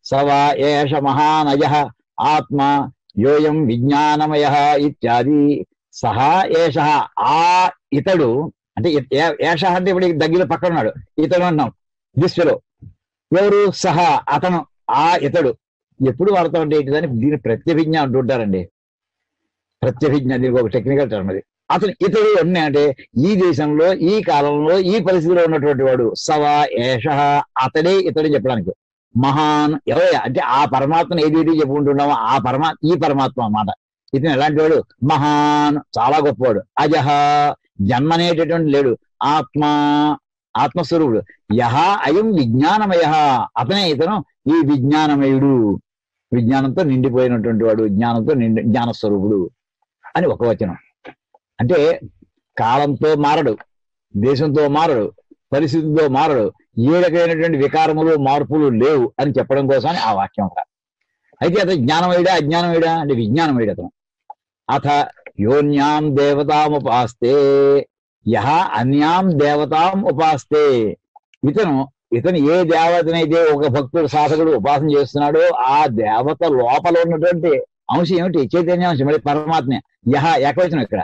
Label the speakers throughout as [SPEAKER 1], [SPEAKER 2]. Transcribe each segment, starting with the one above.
[SPEAKER 1] సవా ఏష మహానయః ఆత్మ యోయం విజ్ఞానమయ ఇత్యాది. సహా ఏష ఆ ఇతడు అంటే ఏష అంటే ఇప్పుడు దగ్గర పక్కన ఉన్నాడు, ఇతడు అన్నాం దిశలో. ఎవరు? సహా అతను, ఆ ఇతడు. ఎప్పుడు వాడతా ఉంటే ఏంటిదని దీన్ని ప్రత్యభిజ్ఞ అంటుంటారండి. ప్రత్యభిజ్ఞ దీనికి ఒక టెక్నికల్ టర్మ్ అది. అతను ఇతడు అన్నీ అంటే ఈ దేశంలో ఈ కాలంలో ఈ పరిస్థితిలో ఉన్నటువంటి వాడు. సవా ఏష అతడే ఇతడు చెప్పడానికి. మహాన్ ఎవరయ్యా అంటే ఆ పరమాత్మను ఏది చెప్పుకుంటున్నామో ఆ ఈ పరమాత్మ అన్నమాట. ఇతను ఎలాంటి వాడు? మహాన్ చాలా గొప్పవాడు. అజహ జన్మ అనేటటువంటి లేడు. ఆత్మ ఆత్మస్వరూపుడు. యహ అయం విజ్ఞానమయ అతనే ఇతను ఈ విజ్ఞానమయుడు, విజ్ఞానంతో నిండిపోయినటువంటి వాడు, జ్ఞానంతో జ్ఞానస్వరూపుడు అని ఒక వచనం. అంటే కాలంతో మారడు, దేశంతో మారడు, పరిస్థితితో మారడు, ఏ రకమైనటువంటి వికారములు మార్పులు లేవు అని చెప్పడం కోసమని ఆ వాక్యం. అయితే అతను జ్ఞానమయుడా అజ్ఞానమయుడా అంటే విజ్ఞానమయుడు అతను. అథ యోన్యాం దేవతాముపాస్తే యహ అన్యాం దేవతాం ఉపాస్తే. ఇతను ఏ దేవతనైతే ఒక భక్తుడు సాధకుడు ఉపాసన చేస్తున్నాడో ఆ దేవత లోపల ఉన్నటువంటి అంశం ఏమిటి? చైతన్యాంశం, మరి పరమాత్మే. యహ ఏకవచనం ఇక్కడ.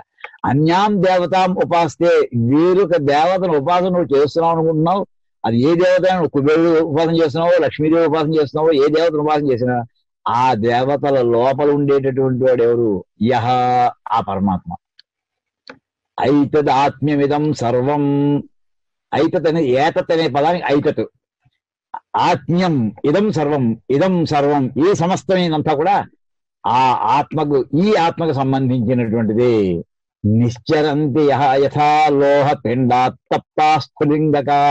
[SPEAKER 1] అన్యాం దేవతాం ఉపాస్తే వేరొక దేవతను ఉపాసన నువ్వు చేస్తున్నావు అనుకుంటున్నావు. అది ఏ దేవత? కుబేరుడు ఉపాసన చేస్తున్నావో, లక్ష్మీదేవి ఉపాసన చేస్తున్నావో, ఏ దేవతను ఉపాసన చేసినా ఆ దేవతల లోపల ఉండేటటువంటి వాడు ఎవరు? యహ ఆ పరమాత్మ. ఐతద్ ఆత్మ్యమిదం సర్వం. ఐతత్ అనే ఏతత్ అనే పదానికి ఐతత్. ఆత్మ్యం ఇదం సర్వం, ఇదం సర్వం ఈ సమస్తమైనంతా కూడా ఆ ఆత్మకు, ఈ ఆత్మకు సంబంధించినటువంటిది. నిశ్చరంతి యహ యథా లోహ పిండాత్ తప్తాస్ఫులింగకా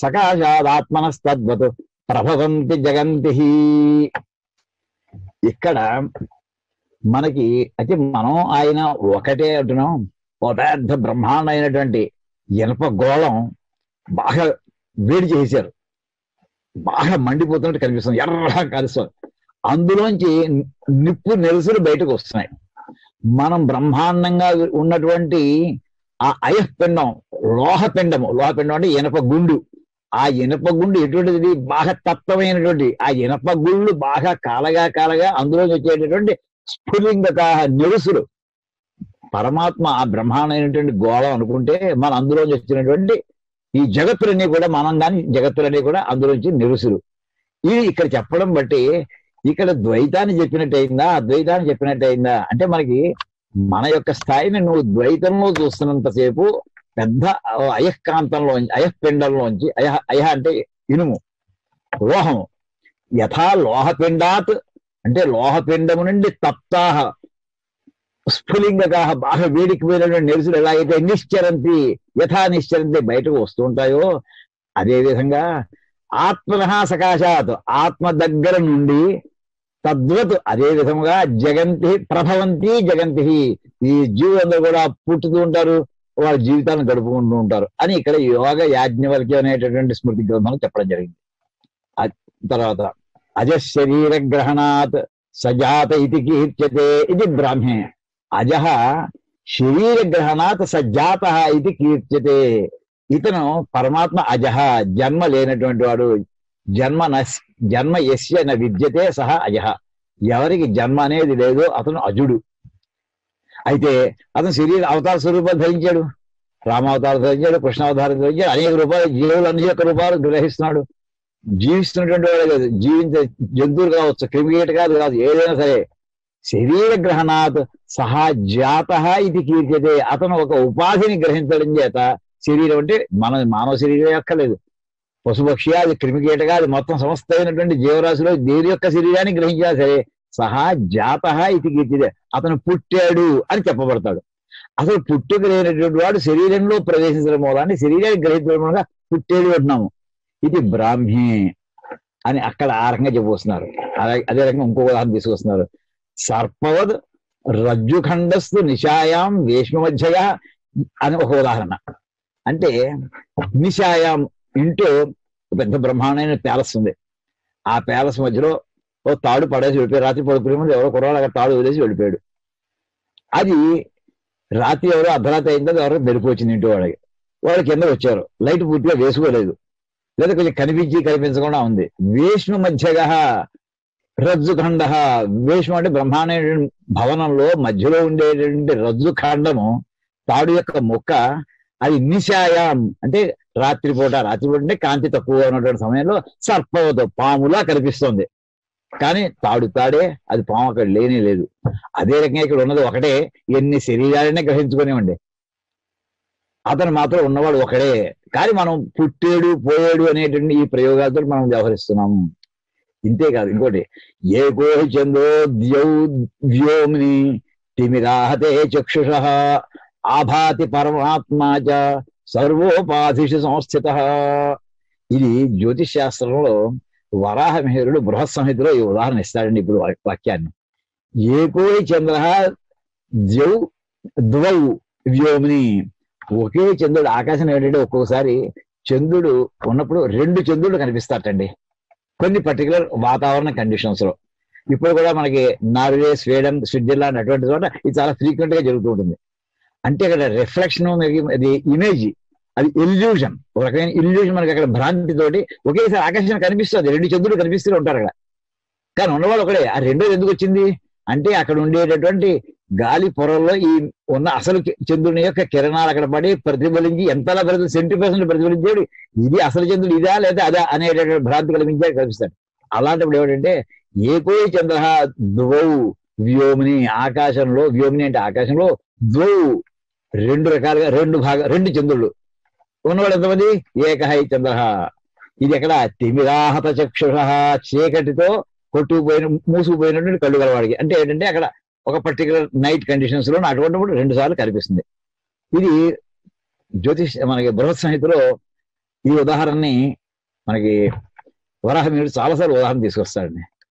[SPEAKER 1] సకాశాదాత్మనస్తద్వత్ ప్రభవంతి జగంతి. ఇక్కడ మనకి అయితే మనం ఆయన ఒకటే అంటున్నాం. ఒక పెద్ద బ్రహ్మాండ అయినటువంటి ఇనప గోళం బాగా వేడి చేశారు, బాగా మండిపోతున్నట్టు కనిపిస్తుంది, ఎర్రగా కలుస్తుంది. అందులోంచి నిప్పు నెరుసులు బయటకు వస్తున్నాయి. మనం బ్రహ్మాండంగా ఉన్నటువంటి ఆ అయఃపిండం, లోహపిండము అంటే ఇనప గుండు. ఆ ఇనప గుండు ఎటువంటిది? బాగా తత్వమైనటువంటి ఆ ఇనప గుళ్ళు బాగా కాలగా అందులోంచి వచ్చేటటువంటి స్ఫులింగక నెరుసులు. పరమాత్మ ఆ బ్రహ్మాండమైనటువంటి గోళం అనుకుంటే మన అందులోంచి వచ్చినటువంటి ఈ జగత్తులన్నీ కూడా, మనం కానీ జగత్తులన్నీ కూడా అందులోంచి నెరుసులు. ఇది ఇక్కడ చెప్పడం బట్టి ఇక్కడ ద్వైతాన్ని చెప్పినట్టయిందా అద్వైతాన్ని చెప్పినట్టయిందా అంటే మనకి మన యొక్క స్థాయిని నువ్వు ద్వైతంలో చూస్తున్నంతసేపు పెద్ద అయఃకాంతంలోంచి, అయఃపిండంలోంచి, అయః అంటే ఇనుము, లోహము. యథా లోహపిండాత్ అంటే లోహపిండము నుండి తప్తాహ స్ఫులింగగా బాగా వేడికి పోయినటువంటి నెరుసులు ఎలాగైతే నిశ్చరంతి యథా నిశ్చరంతి బయటకు వస్తూ ఉంటాయో అదేవిధంగా ఆత్మనః సకాశాత్ ఆత్మ దగ్గర నుండి తద్వత్ అదే విధముగా జగంతి ప్రభవంతి జగంతి ఈ జీవులందరూ కూడా పుట్టుతూ ఉంటారు, వాళ్ళ జీవితాన్ని గడుపుకుంటూ ఉంటారు అని ఇక్కడ యోగ యాజ్ఞవల్క్య అనేటటువంటి స్మృతి గ్రంథంలో చెప్పడం జరిగింది. తర్వాత అజ శరీర గ్రహణాత్ సజాత ఇది కీర్త్యతే ఇది బ్రాహ్మే. అజహ శరీర గ్రహణాత్ సజాత ఇది కీర్త్యతే. ఇతను పరమాత్మ అజహ జన్మ లేనటువంటి వాడు. జన్మ యస్య న విద్యతే సహ అజహ. ఎవరికి జన్మ అనేది లేదో అతను అజుడు. అయితే అతను శరీర అవతార స్వరూపాలు ధరించాడు, రామావతారం ధరించాడు, కృష్ణావతారం ధరించాడు, అనేక రూపాయలు జీవులు అనేక రూపాయలు గ్రహిస్తున్నాడు. జీవిస్తున్నటువంటి వాడే కాదు, జీవించే జంతువులు కావచ్చు, క్రిమికీటకాలు కాదు, ఏదైనా సరే శరీర గ్రహణాత్ సహా జాత ఇది కీర్త్యతే. అతను ఒక ఉపాధిని గ్రహించడం చేత, శరీరం అంటే మానవ శరీరం ఎక్కలేదు, పశుపక్ష్యాది క్రిమికీటకాది మొత్తం సమస్తమైనటువంటి జీవరాశిలో దేని యొక్క శరీరాన్ని గ్రహించినా సరే సహా జాత ఇది కీర్తిదే, అతను పుట్టాడు అని చెప్పబడతాడు. అసలు పుట్టుక లేనటువంటి వాడు శరీరంలో ప్రవేశించడం మూలాన్ని శరీరాన్ని గ్రహించడం మూలంగా పుట్టేది అంటున్నాము. ఇది బ్రాహ్మీ అని అక్కడ ఆ రకంగా చెప్పొస్తున్నారు. అదే రకంగా ఇంకో ఉదాహరణ తీసుకొస్తున్నారు. సర్పవద్ రజ్జుఖండస్తు నిశాయాం వేష్మ మధ్యగా అని ఒక ఉదాహరణ. అంటే నిశాయాం ఇంట్లో పెద్ద బ్రహ్మాండమైన ప్యాలెస్ ఉంది. ఆ ప్యాలెస్ మధ్యలో ఓ తాడు పడేసి వెళ్ళిపోయాడు. రాత్రి పడుకునే ముందు ఎవరో కుర్రాడు అక్కడ తాడు వదిలేసి వెళ్ళిపోయాడు. అది రాత్రి ఎవరో అర్ధరాత్రి అయిన తర్వాత ఎవరో మెరుపు వచ్చింది ఇంటి వాళ్ళకి. వాళ్ళు కింద వచ్చారు, లైట్ పూర్తిగా వేసుకోలేదు. లేదా కొంచెం కనిపించకుండా ఉంది. వేష్ణు మధ్యగ రజ్జుఖండ. వేష్ణు అంటే బ్రహ్మాండ భవనంలో మధ్యలో ఉండేటువంటి రజ్జుఖండము, తాడు యొక్క ముక్క, అది నిశాయాం అంటే రాత్రిపూట అంటే కాంతి తక్కువ ఉన్నటువంటి సమయంలో సర్పవతో పాములా కనిపిస్తోంది. కానీ తాడే, అది పాము అక్కడ లేనే లేదు. అదే రకంగా ఇక్కడ ఉన్నది ఒకటే, ఎన్ని శరీరాలనే గ్రహించుకునేవండి, అతను మాత్రం ఉన్నవాడు ఒకడే. కానీ మనం పుట్టాడు పోయాడు అనేటువంటి ఈ ప్రయోగాలతో మనం వ్యవహరిస్తున్నాము. ఇంతేకాదు, ఇంకోటి, ఏకో చంద్రో ద్యోమ్ని తిమిరాహతే చక్షుష ఆభాతి పరమాత్మాచ సర్వోపాధిషు సంస్థిత. ఇది జ్యోతిష్ శాస్త్రంలో వరాహ మిహిరుడు బృహత్ సంహితలో ఈ ఉదాహరణ ఇస్తాడండి ఇప్పుడు వాక్యాన్ని. ఏకో చంద్ర ద్వౌ వ్యోమిని. ఒకే చంద్రుడు. ఆకాశం ఏంటంటే ఒక్కొక్కసారి చంద్రుడు ఉన్నప్పుడు 2 చంద్రుడు కనిపిస్తారటండి కొన్ని పర్టికులర్ వాతావరణ కండిషన్స్ లో. ఇప్పుడు కూడా మనకి నార్వే, స్వీడన్, స్విట్జర్లాండ్ అటువంటి చోట ఇది చాలా ఫ్రీక్వెంట్ గా జరుగుతూ ఉంటుంది. అంటే అక్కడ రిఫ్లెక్షన్, అది ఇమేజ్, అది ఇల్యూజన్, ఒక రకమైన ఇల్యూజన్. మనకి అక్కడ భ్రాంతితోటి ఒకేసారి ఆకాశం కనిపిస్తుంది, 2 చంద్రుడు కనిపిస్తూ ఉంటారు అక్కడ. కానీ ఉన్నవాళ్ళు ఒకడే. ఆ రెండోది ఎందుకు వచ్చింది అంటే అక్కడ ఉండేటటువంటి గాలి పొరల్లో ఈ ఉన్న అసలు చంద్రుని యొక్క కిరణాలు అక్కడ పడి ప్రతిఫలించి ఎంతలా ప్రతి సెంటిపర్సెంట్ ప్రతిఫలించాడు, ఇది అసలు చంద్రుడు ఇదా లేదా అదా అనేటటువంటి భ్రాంతి కలిగించాడు కనిపిస్తాడు. అలాంటప్పుడు ఏమిటంటే ఏకో చంద్ర ద్వౌ వ్యోమిని. ఆకాశంలో, వ్యోమిని అంటే ఆకాశంలో, ద్వౌ 2 రకాలుగా 2 చంద్రుడు ఉన్నవాడు ఎంతమంది? ఏకహై చంద్ర. ఇది ఎక్కడ? తిమిరాహత చక్షుష. చీకటితో కొట్టుకుపోయిన మూసుకుపోయినటువంటి కళ్ళు గలవాడికి. అంటే ఏంటంటే అక్కడ ఒక పర్టికులర్ నైట్ కండిషన్స్ లో అటువంటిప్పుడు 2 సార్లు కనిపిస్తుంది. ఇది మనకి బృహత్ సంహితలో ఈ ఉదాహరణని మనకి వరాహమిహిరుడు చాలాసార్లు ఉదాహరణ తీసుకొస్తాడండి.